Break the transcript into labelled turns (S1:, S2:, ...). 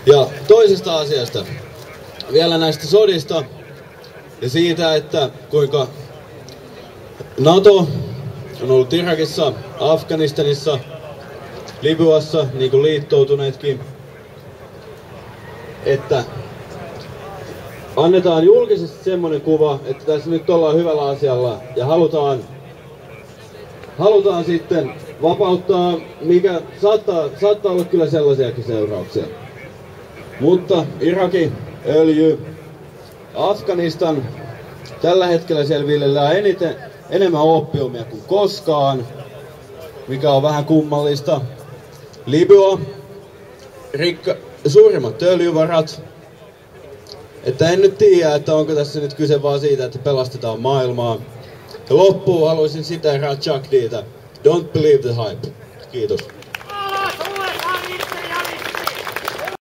S1: Ja toisesta asiasta, vielä näistä sodista ja siitä, että kuinka NATO on ollut Irakissa, Afganistanissa, Libyassa, niin kuin liittoutuneetkin, että annetaan julkisesti semmoinen kuva, että tässä nyt ollaan hyvällä asialla ja halutaan sitten vapauttaa, mikä saattaa olla kyllä sellaisiakin seurauksia. Mutta Iraki, öljy, Afganistan, tällä hetkellä siellä viljellään enemmän oopiumia kuin koskaan, mikä on vähän kummallista. Libya, suurimmat öljyvarat. Että en nyt tiedä, että onko tässä nyt kyse vaan siitä, että pelastetaan maailmaa. Ja loppuun haluaisin siteeraa Chuck D:tä. Don't believe the hype. Kiitos.